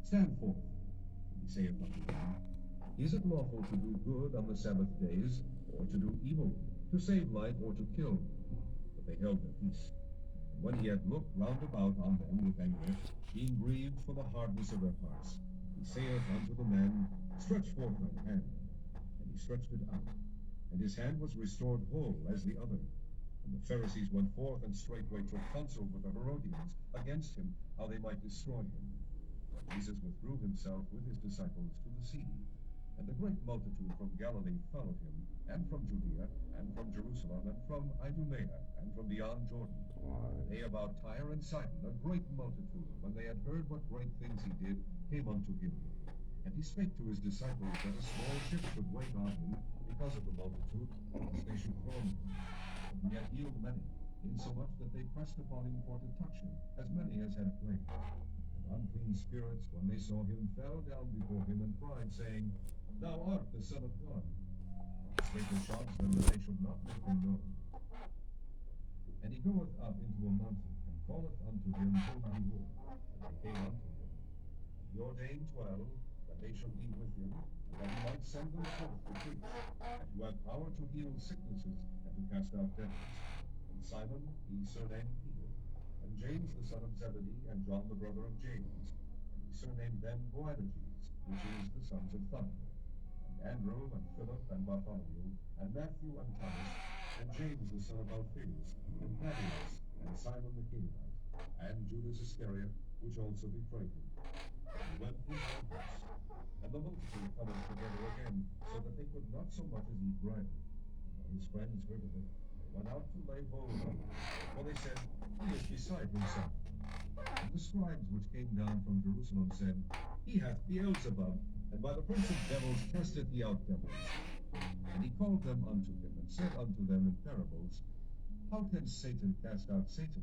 Stand forth. And he saith unto them, Is it lawful to do good on the Sabbath days, or to do evil, to save life, or to kill? But they held their peace. And when he had looked round about on them with anger, being grieved for the hardness of their hearts, he saith unto the man, Stretch forth thine hand. And he stretched it out, and his hand was restored whole as the other. And the Pharisees went forth and straightway took counsel with the Herodians against him, how they might destroy him. Jesus withdrew himself with his disciples to the sea. And a great multitude from Galilee followed him, and from Judea, and from Jerusalem, and from Idumea, and from beyond Jordan. And they about Tyre and Sidon, a great multitude, when they had heard what great things he did, came unto him. And he spake to his disciples that a small ship should wait on him, because of the multitude, lest they should throw him. But he had healed many, insomuch that they pressed upon him for to touch him, as many as had plague. And unclean spirits, when they saw him, fell down before him, and cried, saying, Thou art the Son of God. Spake the shots them that they should not make him known. And he goeth up into a mountain, and calleth unto him whom he would. And they came unto him. And he ordained 12, that they should be with him, and that he might send them forth to preach, and to have power to heal sicknesses, and to cast out devils. And Simon he surnamed Peter, and James the son of Zebedee, and John the brother of James, and he surnamed them Boanerges, which is the sons of Thunder. Andrew, and Philip, and Bartholomew, and Matthew, and Thomas, and James the son of Alphaeus, and Thaddeus, and Simon the Canaanite, and Judas Iscariot, which also betrayed him. And he went his own house. And the multitude cometh together again, so that they could not so much as eat bread. And when his friends heard of it, they went out to lay hold on him. For they said, He is beside himself. And the scribes which came down from Jerusalem said, He hath Beelzebub, and by the prince of devils casteth he out devils. And he called them unto him, and said unto them in parables, How can Satan cast out Satan?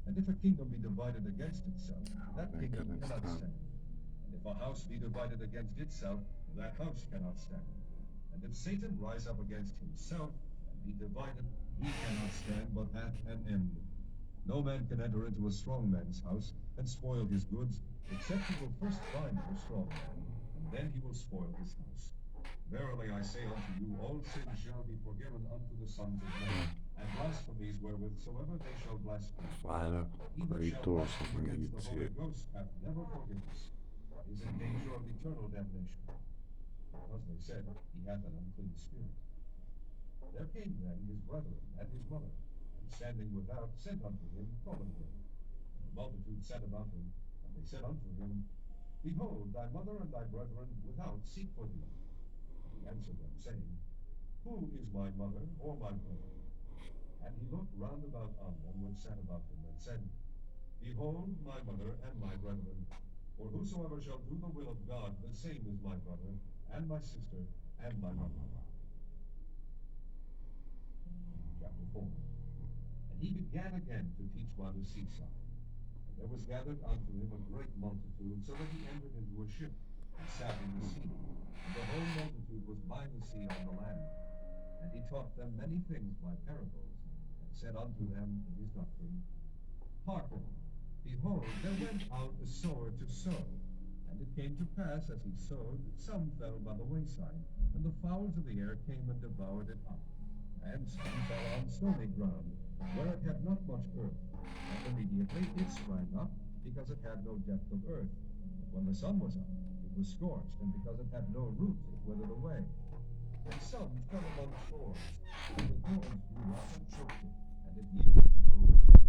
And if a kingdom be divided against itself, that kingdom cannot stand. And if a house be divided against itself, that house cannot stand. And if Satan rise up against himself, and be divided, he cannot stand, but hath an end. No man can enter into a strong man's house, and spoil his goods, except he will first bind the strong man, then he will spoil his house. Verily I say unto you, all sins shall be forgiven unto the sons of men, and blasphemies wherewithsoever they shall blaspheme. Fala, He that shall Kratos blaspheme from against the Holy YouTube. Ghost hath never forgiveness, but is in danger of eternal damnation. Because they said, He hath an unclean spirit. There came then his brethren and his mother, and standing without, sent unto him, calling him. And the multitude sat about him, and they said unto him, Behold, thy mother and thy brethren without seek for thee. And he answered them, saying, Who is my mother or my brother? And he looked round about on them which sat about him, and said, Behold my mother and my brethren. For whosoever shall do the will of God, the same is my brother, and my sister, and my mother. Chapter 4. And he began again to teach by the seaside. There was gathered unto him a great multitude, so that he entered into a ship, and sat in the sea. And the whole multitude was by the sea on the land. And he taught them many things by parables, and said unto them in his doctrine, Hearken, behold, there went out a sower to sow. And it came to pass, as he sowed, some fell by the wayside, and the fowls of the air came and devoured it up. And some fell on stony ground, where it had not much earth. And immediately it sprang up, because it had no depth of earth. But when the sun was up, it was scorched, and because it had no root, it withered away. And some fell among thorns, and the thorns